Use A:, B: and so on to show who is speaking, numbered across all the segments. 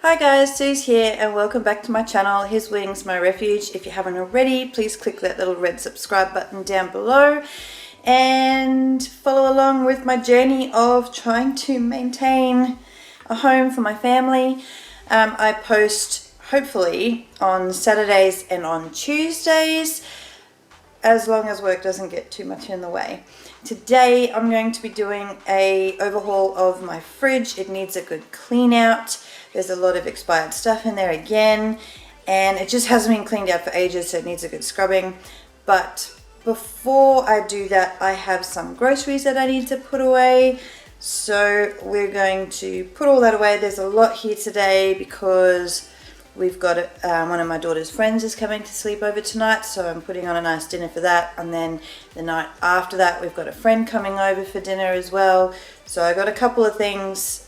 A: Hi guys, Suze here and welcome back to my channel. Here's Wings, my refuge. If you haven't already, please click that little red subscribe button down below and follow along with my journey of trying to maintain a home for my family. I post hopefully on Saturdays and on Tuesdays, as long as work doesn't get too much in the way. Today I'm going to be doing a overhaul of my fridge. It needs a good clean out. There's a lot of expired stuff in there again, and it just hasn't been cleaned out for ages, so it needs a good scrubbing. But before I do that, I have some groceries that I need to put away. So we're going to put all that away. There's a lot here today because we've got one of my daughter's friends is coming to sleep over tonight, so I'm putting on a nice dinner for that. And then the night after that, we've got a friend coming over for dinner as well. So I got a couple of things,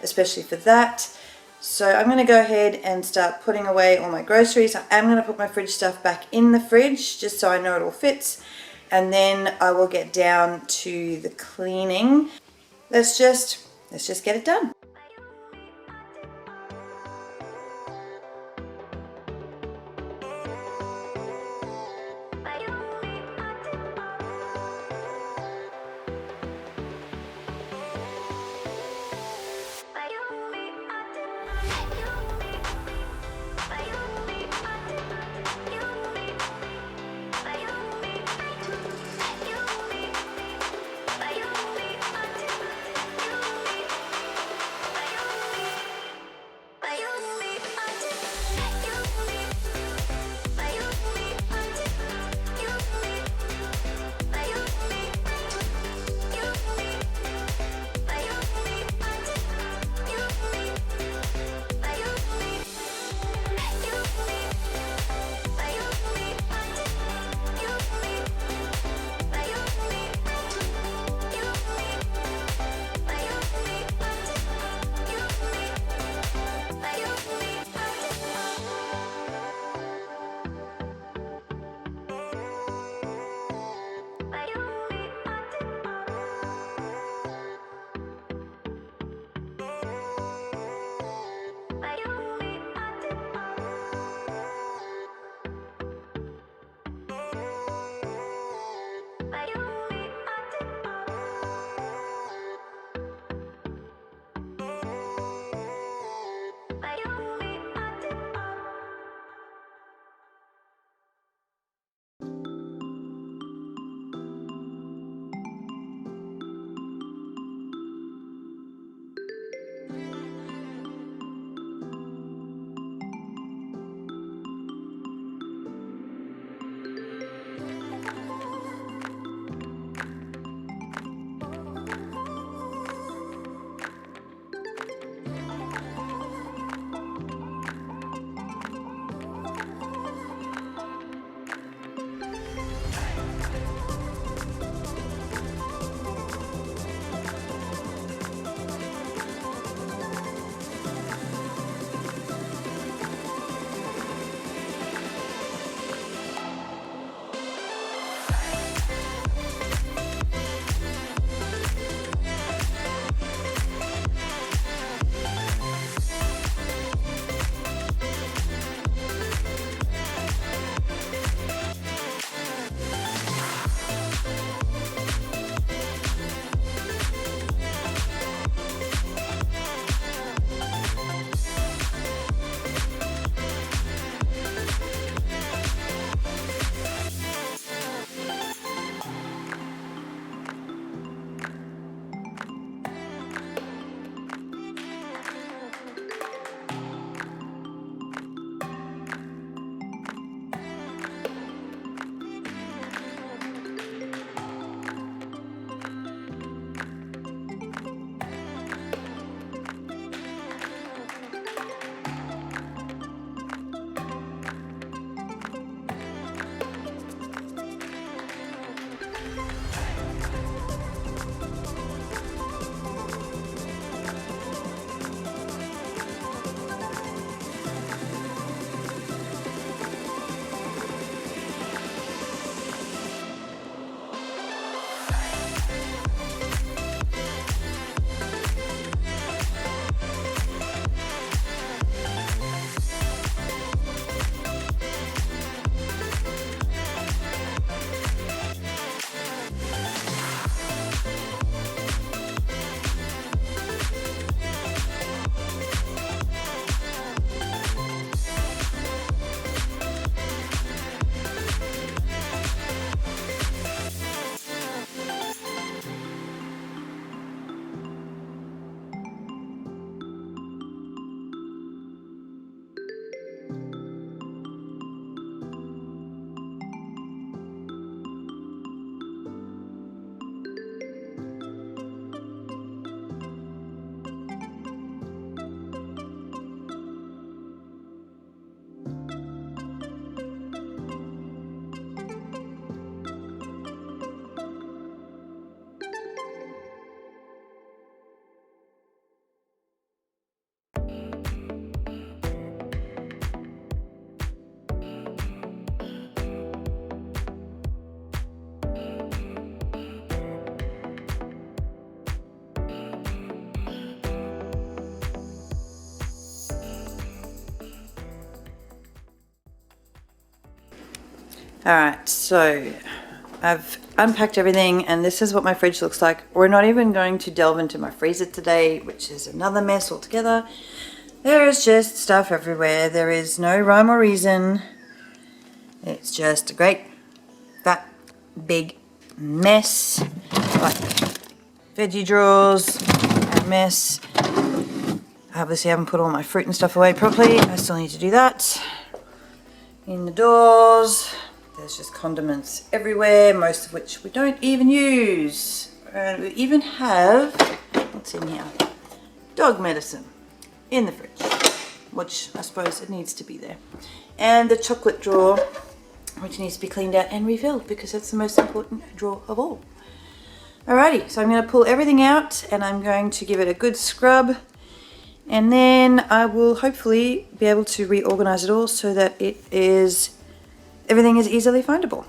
A: especially for that. So I'm going to go ahead and start putting away all my groceries. I am going to put my fridge stuff back in the fridge just so I know it all fits. And then I will get down to the cleaning. Let's just get it done. Alright, so I've unpacked everything and this is what my fridge looks like. We're not even going to delve into my freezer today, which is another mess altogether. There is just stuff everywhere. There is no rhyme or reason. It's just a great, fat, big mess. Like veggie drawers, a mess. Obviously I haven't put all my fruit and stuff away properly. I still need to do that. In the doors, there's just condiments everywhere, most of which we don't even use. And we even have, what's in here? Dog medicine in the fridge, which I suppose it needs to be there. And the chocolate drawer, which needs to be cleaned out and refilled because that's the most important drawer of all. Alrighty, so I'm going to pull everything out and I'm going to give it a good scrub. And then I will hopefully be able to reorganize it all so that everything is easily findable.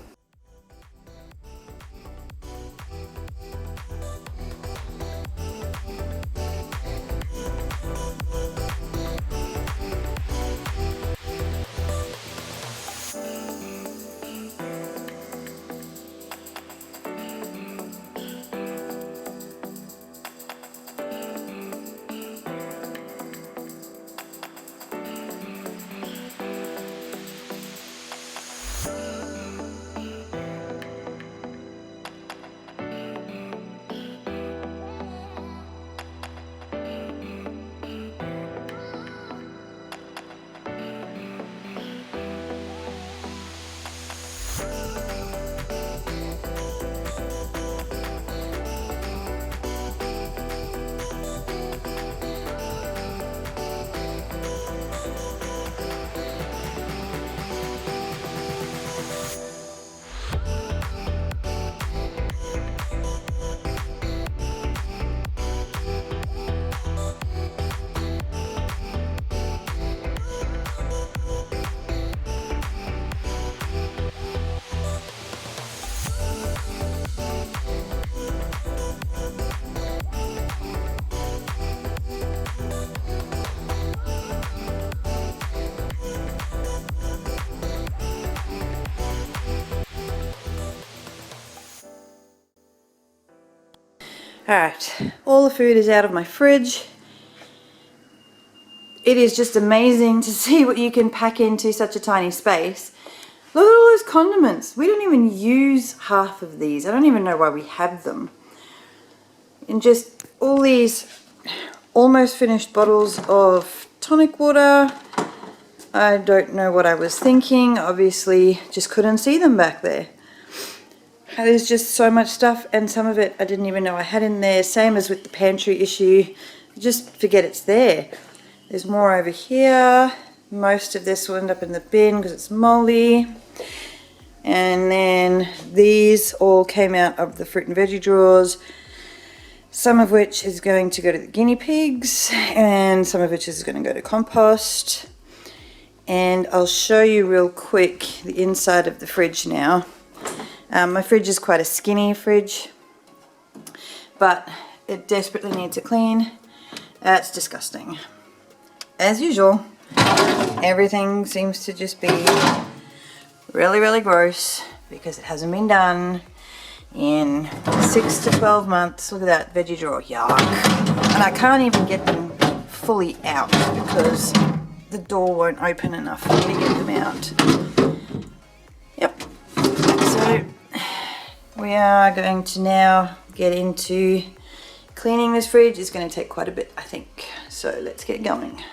A: Alright, all the food is out of my fridge. It is just amazing to see what you can pack into such a tiny space. Look at all those condiments. We don't even use half of these. I don't even know why we have them. And just all these almost finished bottles of tonic water. I don't know what I was thinking. Obviously, just couldn't see them back there. There's just so much stuff, and some of it I didn't even know I had in there. Same as with the pantry issue. Just forget it's there. There's more over here. Most of this will end up in the bin because it's moldy. And then these all came out of the fruit and veggie drawers. Some of which is going to go to the guinea pigs, and some of which is going to go to compost. And I'll show you real quick the inside of the fridge now. My fridge is quite a skinny fridge, but it desperately needs a clean. It's disgusting. As usual, everything seems to just be really, really gross because it hasn't been done in 6 to 12 months. Look at that veggie drawer, yuck. And I can't even get them fully out because the door won't open enough for me to get them out. Yep. So we are going to now get into cleaning this fridge. It's going to take quite a bit, I think. So let's get going.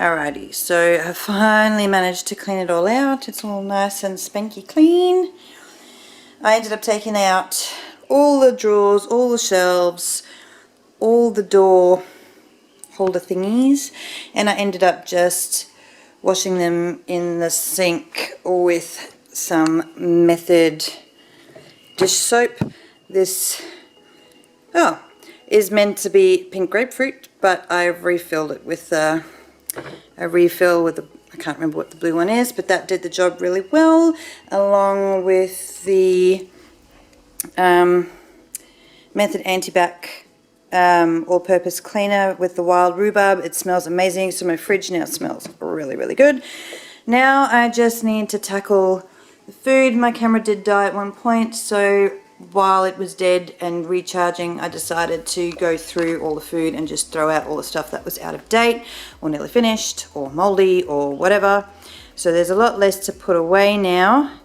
A: Alrighty, so I finally managed to clean it all out. It's all nice and spanky clean. I ended up taking out all the drawers, all the shelves, all the door holder thingies, and I ended up just washing them in the sink with some Method dish soap. This is meant to be pink grapefruit, but I've refilled it with a refill with I can't remember what the blue one is, but that did the job really well, along with the Method Antibac all-purpose cleaner with the wild rhubarb. It smells amazing, so my fridge now smells really, really good. Now I just need to tackle the food. My camera did die at one point, so while it was dead and recharging, I decided to go through all the food and just throw out all the stuff that was out of date or nearly finished or moldy or whatever. So there's a lot less to put away now.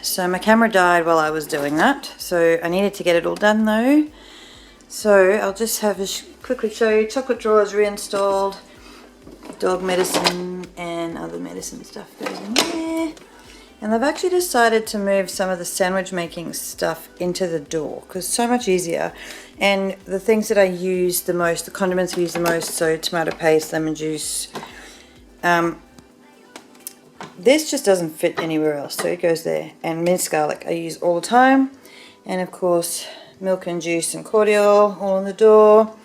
A: So my camera died while I was doing that, so I needed to get it all done though. So I'll just have a quickly show you. Chocolate drawers reinstalled, dog medicine and other medicine stuff goes in there. And I've actually decided to move some of the sandwich making stuff into the door because it's so much easier. And the things that I use the most, the condiments I use the most, so tomato paste, lemon juice, this just doesn't fit anywhere else, so it goes there. And minced garlic I use all the time, and of course milk and juice and cordial all on the door.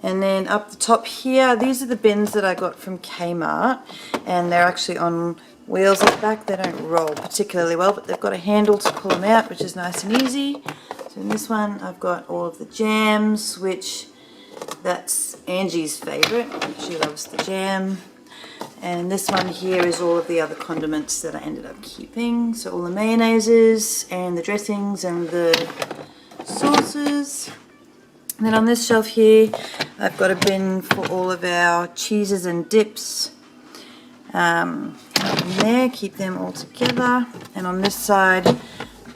A: And then up the top here, these are the bins that I got from Kmart, and they're actually on wheels at the back. They don't roll particularly well, but they've got a handle to pull them out, which is nice and easy. So in this one I've got all of the jams, which that's Angie's favourite. She loves the jam. And this one here is all of the other condiments that I ended up keeping. So all the mayonnaises and the dressings and the sauces. And then on this shelf here, I've got a bin for all of our cheeses and dips. In there, keep them all together. And on this side,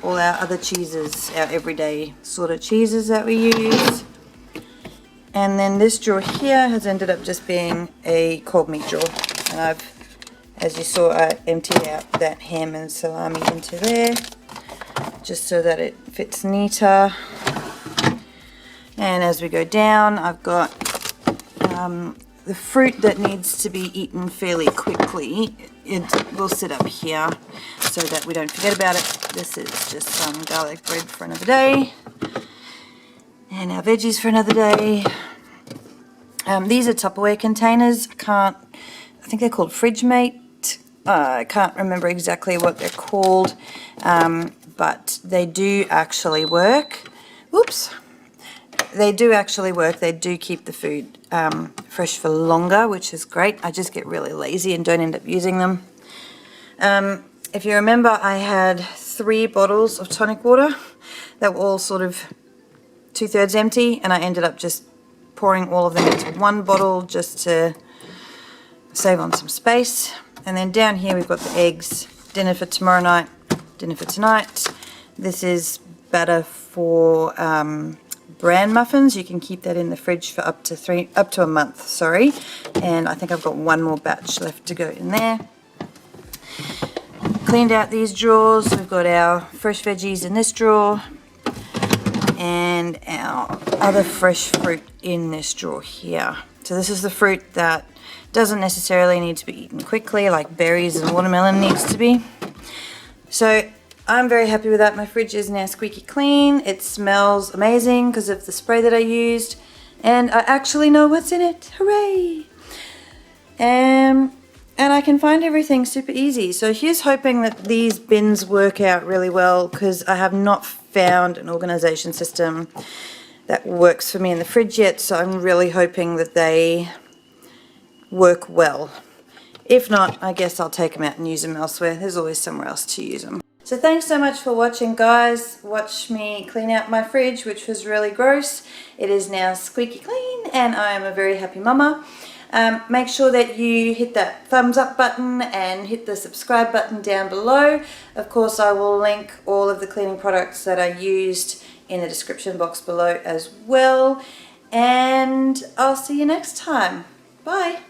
A: all our other cheeses, our everyday sort of cheeses that we use. And then this drawer here has ended up just being a cold meat drawer. And I've, as you saw, I emptied out that ham and salami into there, just so that it fits neater. And as we go down, I've got the fruit that needs to be eaten fairly quickly. It will sit up here so that we don't forget about it. This is just some garlic bread for another day. And our veggies for another day. These are Tupperware containers. I think they're called Fridgemate. I can't remember exactly what they're called, but they do actually work. Whoops. They do actually work. They do keep the food fresh for longer, which is great. I just get really lazy and don't end up using them. If you remember, I had 3 bottles of tonic water that were all sort of 2/3 empty, and I ended up just pouring all of them into one bottle just to save on some space. And then down here we've got the eggs, dinner for tomorrow night, dinner for tonight. This is batter for bran muffins. You can keep that in the fridge for up to a month, sorry. And I think I've got one more batch left to go in there. Cleaned out these drawers. We've got our fresh veggies in this drawer and our other fresh fruit in this drawer here. So this is the fruit that doesn't necessarily need to be eaten quickly, like berries and watermelon needs to be. So I'm very happy with that. My fridge is now squeaky clean. It smells amazing because of the spray that I used, and I actually know what's in it. Hooray! And I can find everything super easy. So here's hoping that these bins work out really well, because I have not found an organization system that works for me in the fridge yet. So I'm really hoping that they work well. If not, I guess I'll take them out and use them elsewhere. There's always somewhere else to use them. So thanks so much for watching, guys. Watch me clean out my fridge, which was really gross. It is now squeaky clean and I am a very happy mama. Make sure that you hit that thumbs up button and hit the subscribe button down below. Of course, I will link all of the cleaning products that I used in the description box below as well. And I'll see you next time. Bye.